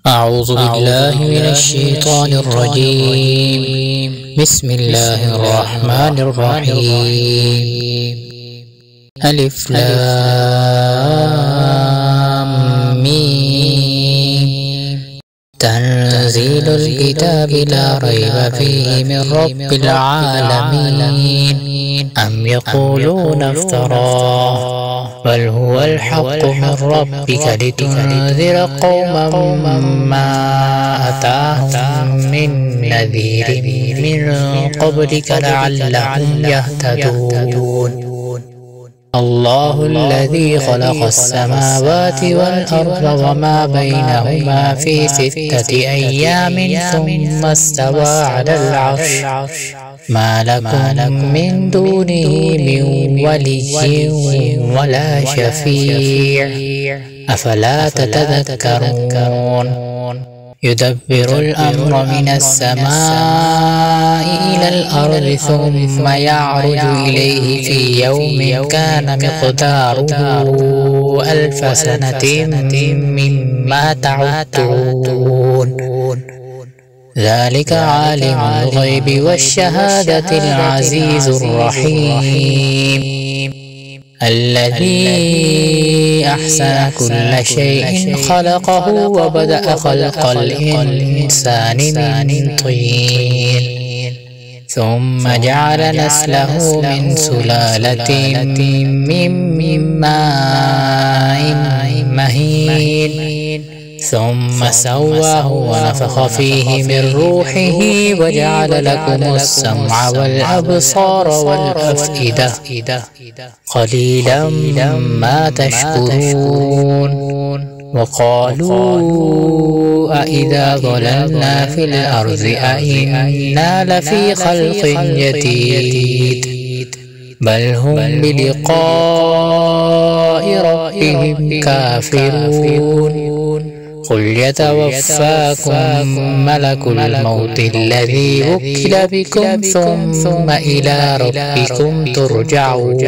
أعوذ بالله من الشيطان الرجيم. بسم الله الرحمن الرحيم. ألف لام ميم. تنزيل الكتاب لا ريب فيه من رب العالمين. أم يقولون افتراه بل هو الحق من ربك لتنذر قوما ما أتاهم من نذير من قبلك لعلهم يهتدون. الله الذي خلق السماوات والأرض وما بينهما في 6 أيام ثم استوى على العرش ما لكم من دونه من ولي ولا شفيع أفلا تتذكرون. يدبر الأمر من السماء إلى الأرض ثم يعرج إليه في يوم كان مقداره 1000 سنة مما تعدون. ذلك عالم الغيب والشهادة العزيز الرحيم الذي أحسن كل شيء خلقه وبدأ خلق الإنسان من طين ثم جعل نسله من سلالة من ماء مهين ثم سواه ونفخ فيه من روحه وجعل لكم السمع والأبصار والأفئدة قليلا ما تشكرون. وقالوا أإذا ضللنا في الأرض أإنا لفي خلق جديد بل هم بلقاء ربهم كافرون. قل يتوفاكم ملك الموت الذي وكل بكم ثم إلى ربكم ترجعون.